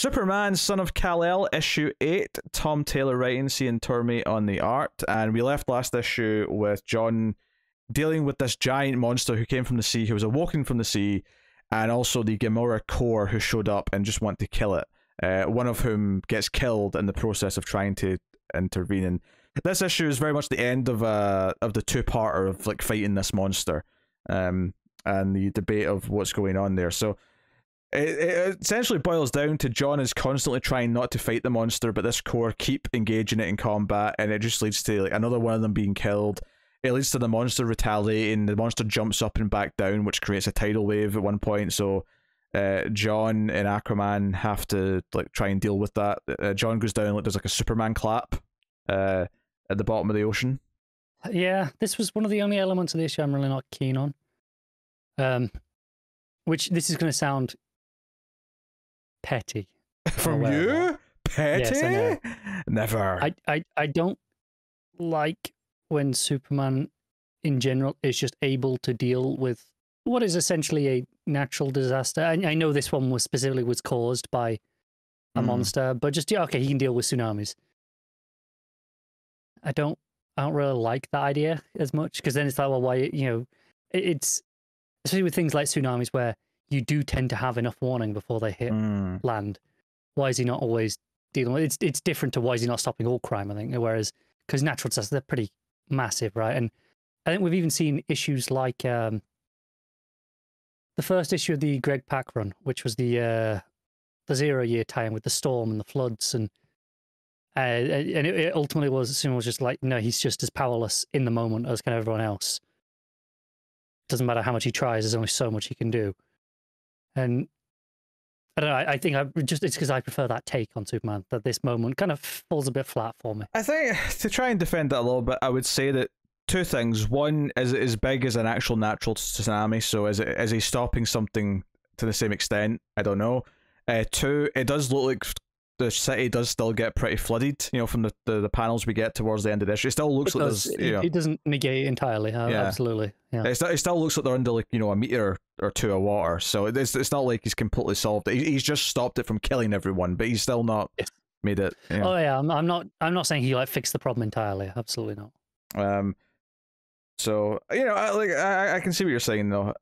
Superman, Son of Kal-El, issue 8. Tom Taylor writing, Cian Tormey on the art. And we left last issue with John dealing with this giant monster who came from the sea, who was awoken from the sea, and also the Gamora core who showed up and just want to kill it. One of whom gets killed in the process of trying to intervene. And this issue is very much the end of the two-parter of like fighting this monster, and the debate of what's going on there. So it essentially boils down to John is constantly trying not to fight the monster, but this core keep engaging it in combat, and it just leads to like another one of them being killed. It leads to the monster retaliating. The monster jumps up and back down, which creates a tidal wave at one point. So John and Aquaman have to like try and deal with that. John goes down, like there's like a Superman clap at the bottom of the ocean. Yeah, this was one of the only elements of the issue I'm really not keen on. Which this is going to sound petty. From you? Petty? Yes, I know. Never. I don't like when Superman in general is just able to deal with what is essentially a natural disaster. I know this one was specifically caused by a monster, but just, yeah, okay, he can deal with tsunamis. I don't really like that idea as much, because then it's like, well, why, you know, it's especially with things like tsunamis where you do tend to have enough warning before they hit land. Why is he not always dealing with it? It's different to why is he not stopping all crime, I think, whereas because natural disasters, they're pretty massive, right? And I think we've even seen issues like the first issue of the Greg Pak run, which was the 0 year tie-in with the storm and the floods, and it ultimately was just like, no, he's just as powerless in the moment as kind of everyone else. Doesn't matter how much he tries, there's only so much he can do. And I don't know, I think it's because I prefer that take on Superman, that this moment kind of falls a bit flat for me. I think, to try and defend that a little bit, I would say that two things. One, is it as big as an actual natural tsunami? So is he stopping something to the same extent? I don't know. Two, it does look like the city does still get pretty flooded, you know, from the panels we get towards the end of the issue. It still looks like there's, you know, it doesn't negate it entirely. Yeah. Absolutely. Yeah. It still looks like they're under, like, you know, a meter or two of water. So it's not like he's completely solved it. He's just stopped it from killing everyone, but he's still not made it. You know. Oh yeah, I'm not saying he like fixed the problem entirely. Absolutely not. So, you know, I can see what you're saying though.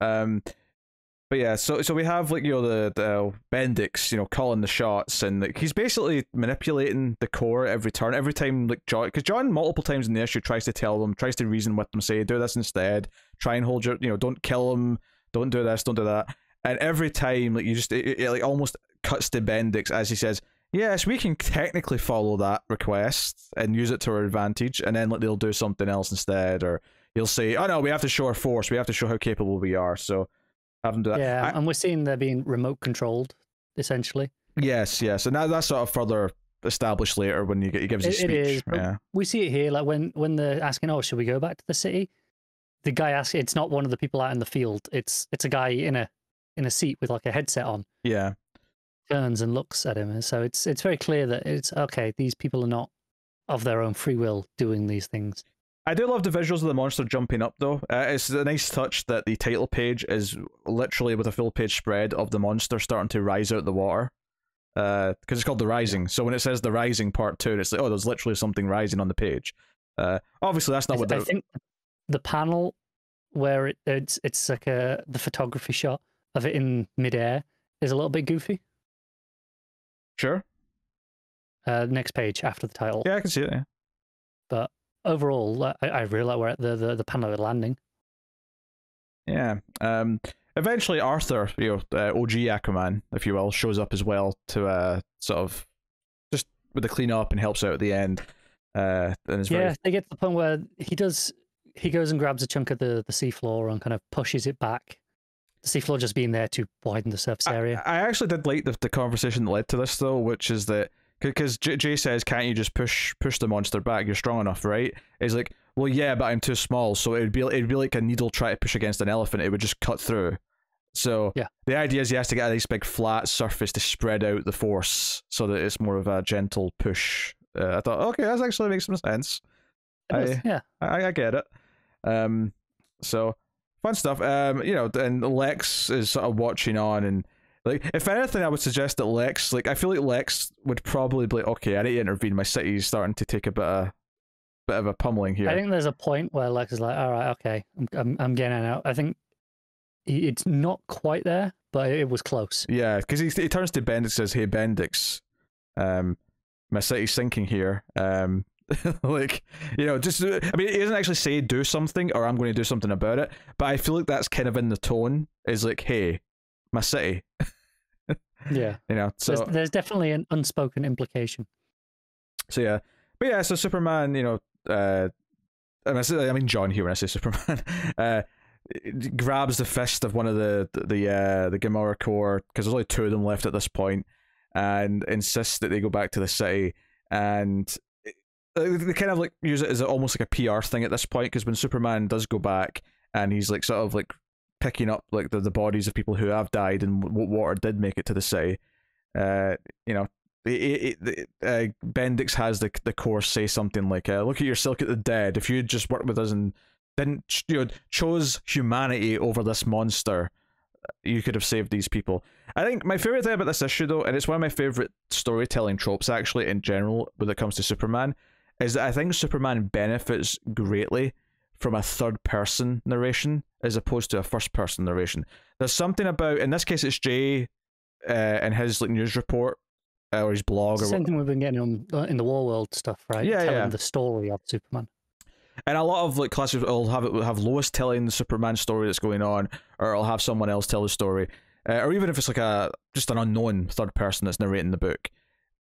But yeah, so we have, like, you know, the Bendix, you know, calling the shots, and like he's basically manipulating the core every turn, every time, like John, because John multiple times in the issue tries to reason with them, say, do this instead, try and hold your, you know, don't kill him, don't do this, don't do that, and every time, like, you just it like almost cuts to Bendix as he says, yes, we can technically follow that request and use it to our advantage, and then like they'll do something else instead, or he'll say, oh no, we have to show our force, we have to show how capable we are, so have them do that. Yeah, and we're seeing they're being remote controlled, essentially. Yes, and that's sort of further established later when he gives his speech. It is, yeah. We see it here, like when they're asking, oh, should we go back to the city? The guy asks, it's not one of the people out in the field. It's a guy in a seat with like a headset on. Yeah. Turns and looks at him, and so it's very clear that it's okay. These people are not of their own free will doing these things. I do love the visuals of the monster jumping up, though. It's a nice touch that the title page is literally with a full page spread of the monster starting to rise out of the water. Because it's called The Rising. So when it says The Rising Part 2, it's like, oh, there's literally something rising on the page. Obviously, that's not what I think the panel where it's like the photography shot of it in midair is a little bit goofy. Sure. Next page after the title. Yeah, I can see it, yeah. But overall, I really like where the panel at landing. Yeah. Eventually, Arthur, you know, OG Aquaman, if you will, shows up as well to sort of just with the cleanup and helps out at the end. And they get to the point where he goes and grabs a chunk of the seafloor and kind of pushes it back. The seafloor just being there to widen the surface area. I actually did like the conversation that led to this, though, which is that because Jay says, can't you just push the monster back? You're strong enough, right? He's like, well, yeah, but I'm too small, so it'd be like a needle trying to push against an elephant. It would just cut through. So yeah, the idea is he has to get a nice big flat surface to spread out the force so that it's more of a gentle push. I thought, okay, that actually makes some sense. I get it. So fun stuff. You know, and Lex is sort of watching on, and Like, if anything, I would suggest that Lex, like, I feel like Lex would probably be like, okay, I need to intervene. My city's starting to take a bit of a pummeling here. I think there's a point where Lex is like, all right, okay, I'm getting out. I think it's not quite there, but it was close. Yeah, because he turns to Bendix and says, "Hey, Bendix, my city's sinking here. Like, you know, just, I mean, he doesn't actually say do something or I'm going to do something about it, but I feel like that's kind of in the tone, is like, hey, my city." Yeah. You know, so there's definitely an unspoken implication. So yeah. But yeah, so Superman, you know, I mean John here when I say Superman, grabs the fist of one of the Gamora Corps, because there's only two of them left at this point, and insists that they go back to the city, and they kind of like use it as almost like a PR thing at this point, because when Superman does go back and he's like sort of like picking up like the bodies of people who have died and what water did make it to the city, you know, Bendix has the Corps say something like, "Look at yourself, look at the dead. If you had just worked with us and didn't, you know, chose humanity over this monster, you could have saved these people." I think my favorite thing about this issue, though, and it's one of my favorite storytelling tropes actually in general when it comes to Superman, is that I think Superman benefits greatly from a third person narration as opposed to a first person narration. There's something about, in this case, it's Jay in his like news report or his blog, or same thing we've been getting on in the War World stuff, right? Yeah, telling yeah. the story of Superman. And a lot of like classics will have Lois telling the Superman story that's going on, or it'll have someone else tell the story, or even if it's like just an unknown third person that's narrating the book.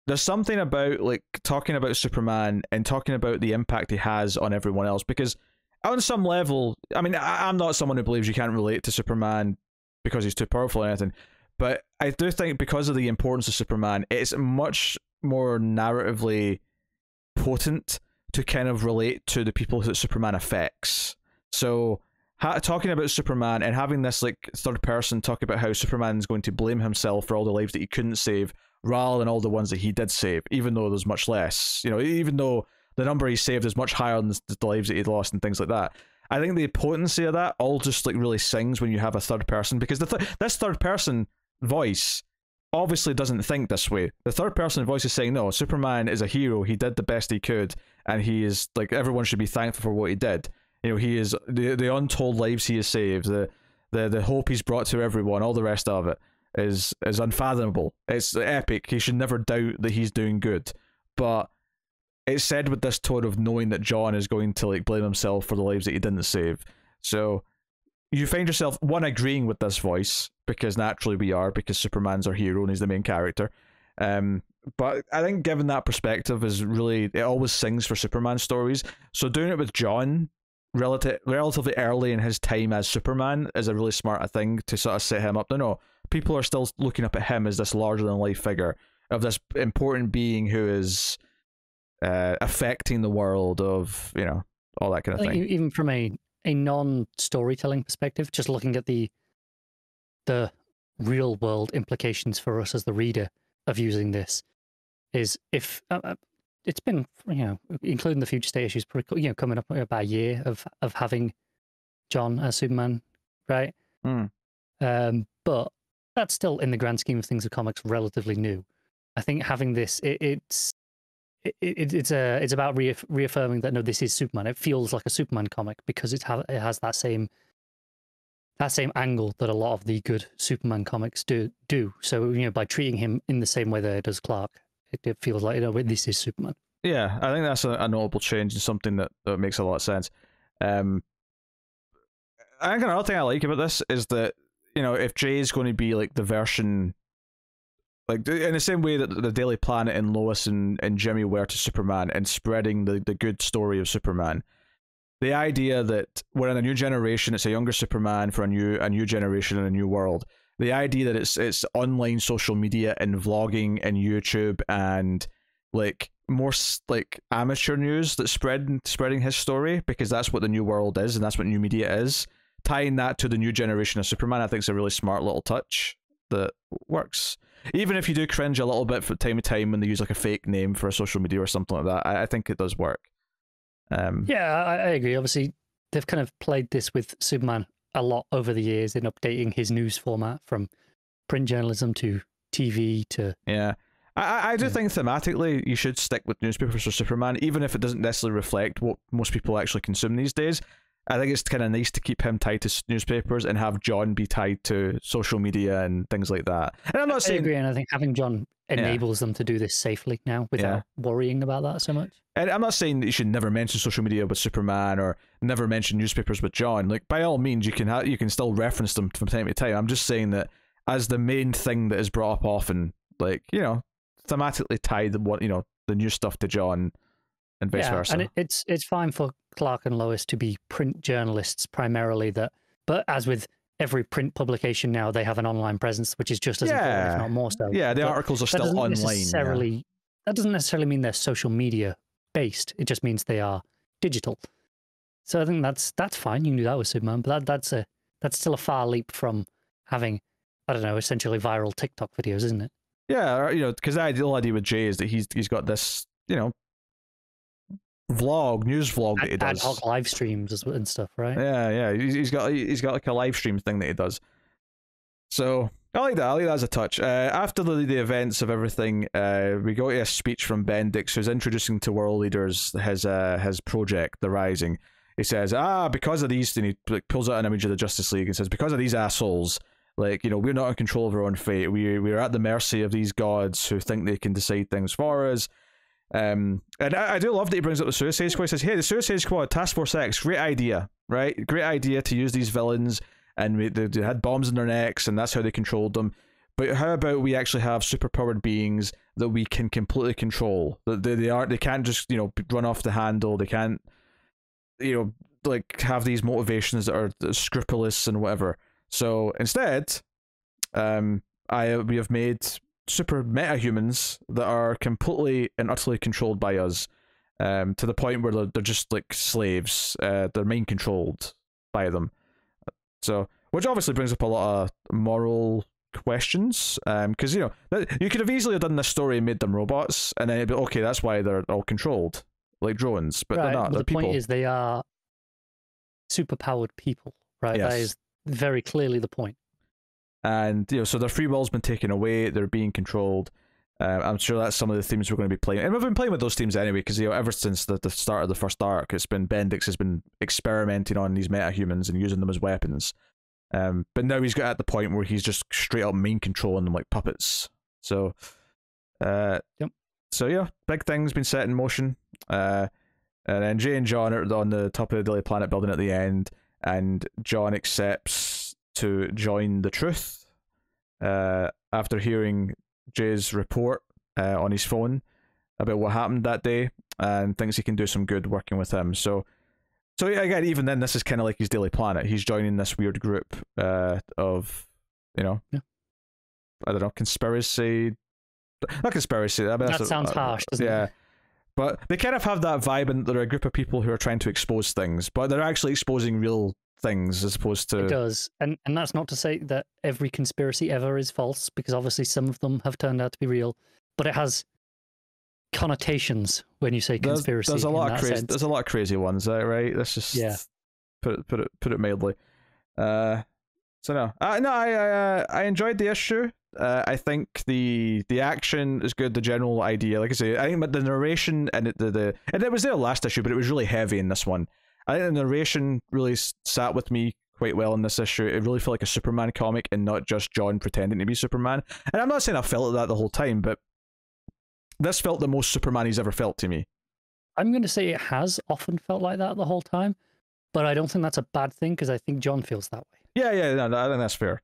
There's something about like talking about Superman and talking about the impact he has on everyone else, because on some level, I mean, I'm not someone who believes you can't relate to Superman because he's too powerful or anything, but I do think because of the importance of Superman, it's much more narratively potent to kind of relate to the people that Superman affects. So talking about Superman and having this like third person talk about how Superman's going to blame himself for all the lives that he couldn't save rather than all the ones that he did save, even though there's much less, you know, even though the number he saved is much higher than the lives that he'd lost and things like that. I think the potency of that all just like really sings when you have a third person, because this third person voice obviously doesn't think this way. The third person voice is saying, no, Superman is a hero, he did the best he could, and he is like, everyone should be thankful for what he did. You know, he is the untold lives he has saved, the hope he's brought to everyone, all the rest of it is unfathomable. It's epic. He should never doubt that he's doing good. But it's said with this tone of knowing that John is going to like blame himself for the lives that he didn't save. So you find yourself, one, agreeing with this voice, because naturally we are, because Superman's our hero and he's the main character. But I think given that perspective is really, it always sings for Superman stories. So doing it with John relatively early in his time as Superman is a really smart thing to sort of set him up. No, people are still looking up at him as this larger than life figure of this important being who is affecting the world, of, you know, all that kind of thing. Even from a non-storytelling perspective, just looking at the real world implications for us as the reader of using this, is if it's been, you know, including the future state issues, you know, coming up about a year of having John as Superman, right? But that's still, in the grand scheme of things of comics, relatively new. I think having this, it's about reaffirming that no, this is Superman. It feels like a Superman comic because it has that same angle that a lot of the good Superman comics do. So, you know, by treating him in the same way that it does Clark, it feels like, you know, this is Superman. Yeah, I think that's a notable change and something that makes a lot of sense. I think another thing I like about this is that, you know, if Jay is going to be like the version, like in the same way that the Daily Planet and Lois and Jimmy were to Superman, and spreading the good story of Superman, the idea that we're in a new generation, it's a younger Superman for a new generation in a new world. The idea that it's online social media and vlogging and YouTube and like more like amateur news that's spreading his story, because that's what the new world is and that's what new media is. Tying that to the new generation of Superman, I think, is a really smart little touch that works. Even if you do cringe a little bit from time to time when they use like a fake name for a social media or something like that, I think it does work. Yeah, I agree. Obviously, they've kind of played this with Superman a lot over the years in updating his news format from print journalism to TV to... Yeah. I do think thematically you should stick with newspapers for Superman, even if it doesn't necessarily reflect what most people actually consume these days. I think it's kind of nice to keep him tied to newspapers and have John be tied to social media and things like that. And I'm not saying... I agree, and I think having John enables them to do this safely now without worrying about that so much. And I'm not saying that you should never mention social media with Superman or never mention newspapers with John. Like, by all means, you can still reference them from time to time. I'm just saying that as the main thing that is brought up often, like, you know, thematically tied the new stuff to John and vice versa. And it's fine for Clark and Lois to be print journalists primarily, but as with every print publication now, they have an online presence, which is just as important, if not more so. Yeah, the articles are still online. That doesn't necessarily mean they're social media based. It just means they are digital. So I think that's fine. You can do that with Superman, but that's still a far leap from having, I don't know, essentially viral TikTok videos, isn't it? Yeah, you know, because the ideal idea with Jay is that he's got this, you know, news vlog that he does. Ad hoc live streams and stuff, right? Yeah. He's got like a live stream thing that he does. So I like that as a touch. After the events of everything, we go to a speech from Bendix, who's introducing to world leaders his project, The Rising. He says, because of these, and he like pulls out an image of the Justice League and says, because of these assholes, like, you know, we're not in control of our own fate. We're at the mercy of these gods who think they can decide things for us. And I do love that he brings up the Suicide Squad. He says, hey, the Suicide Squad, Task Force X, great idea, right? Great idea to use these villains, and they had bombs in their necks, and that's how they controlled them. But how about we actually have superpowered beings that we can completely control? They can't just, you know, run off the handle. They can't, you know, like have these motivations that are scrupulous and whatever. So instead, we have made super meta-humans that are completely and utterly controlled by us, to the point where they're just like slaves. They're mind controlled by them. So, which obviously brings up a lot of moral questions, because, you know, you could have easily done this story and made them robots, and then it'd be okay, that's why they're all controlled like drones, but they're not. They're people. The point is they are superpowered people, right? Yes. That is very clearly the point. And, you know, so their free will's been taken away, they're being controlled. I'm sure that's some of the themes we're going to be playing. And we've been playing with those themes anyway, because, you know, ever since the start of the first arc, it's been Bendix has been experimenting on these metahumans and using them as weapons. But now he's got at the point where he's just straight up mind controlling them like puppets. So, So, yeah, big things been set in motion. And then Jay and John are on the top of the Daily Planet building at the end, and John accepts to join the Truth after hearing Jay's report on his phone about what happened that day, and thinks he can do some good working with him. So yeah, again, even then, this is kind of like his Daily Planet. He's joining this weird group of, you know, I don't know, conspiracy. Not conspiracy. I mean, that sounds harsh, doesn't it? But they kind of have that vibe, and they're a group of people who are trying to expose things, but they're actually exposing real things as opposed to... It does. And that's not to say that every conspiracy ever is false, because obviously some of them have turned out to be real, but it has connotations when you say conspiracy. There's a lot of crazy. There's a lot of crazy ones, right? Let's just put it mildly. So no, I enjoyed the issue. I think the action is good. The general idea, like I say, I think the narration and and it was there last issue, but it was really heavy in this one. I think the narration really sat with me quite well in this issue. It really felt like a Superman comic and not just John pretending to be Superman. And I'm not saying I felt like that the whole time, but this felt the most Superman he's ever felt to me. I'm going to say it has often felt like that the whole time, but I don't think that's a bad thing, because I think John feels that way. Yeah, no, I think that's fair.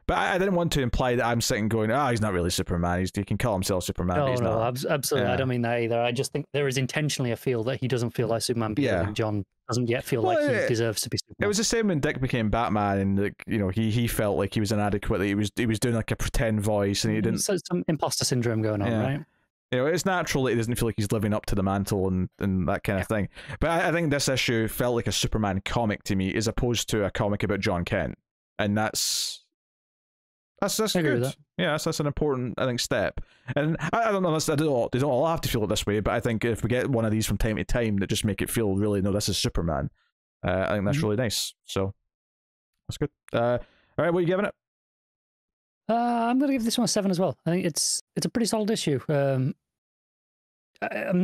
But I didn't want to imply that I'm sitting going, he's not really Superman. He can call himself Superman. No, but he's not. Absolutely. Yeah. I don't mean that either. I just think there is intentionally a feel that he doesn't feel like Superman, because John doesn't yet feel like he deserves to be Superman. It was the same when Dick became Batman, and like, you know, he felt like he was inadequate. He was doing like a pretend voice, and he didn't. So some imposter syndrome going on, right? You know, it's natural that he doesn't feel like he's living up to the mantle and that kind of thing. But I think this issue felt like a Superman comic to me, as opposed to a comic about John Kent, and that's good. Yeah, that's an important, I think, step. And I don't know, they don't all have to feel it this way, but I think if we get one of these from time to time that just make it feel really, no, this is Superman, I think that's really nice. So that's good. All right, what are you giving it? I'm going to give this one a 7 as well. I think it's a pretty solid issue. I'm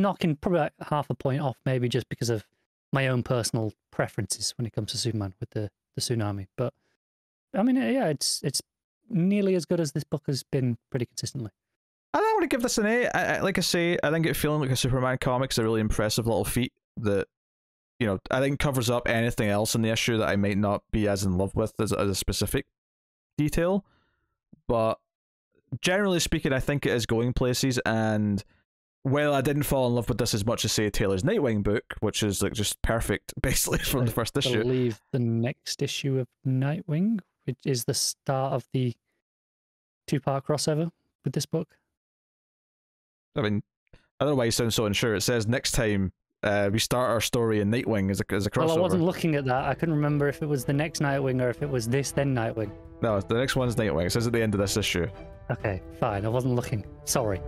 knocking probably like half a point off, maybe just because of my own personal preferences when it comes to Superman with the tsunami. But I mean, yeah, it's nearly as good as this book has been pretty consistently. I don't want to give this an 8. Like I say, I think it feeling like a Superman comic is a really impressive little feat that, you know, I think covers up anything else in the issue that I might not be as in love with as a specific detail. But generally speaking, I think it is going places, and while I didn't fall in love with this as much as, say, Taylor's Nightwing book, which is like just perfect, basically, from the first issue. I believe the next issue of Nightwing, which is the start of the 2-part crossover with this book. I mean, I don't know why you sound so unsure. It says next time we start our story in Nightwing as a crossover. Well, I wasn't looking at that. I couldn't remember if it was the next Nightwing or if it was this, then Nightwing. No, the next one's Nightwing. It says at the end of this issue. Okay, fine. I wasn't looking. Sorry.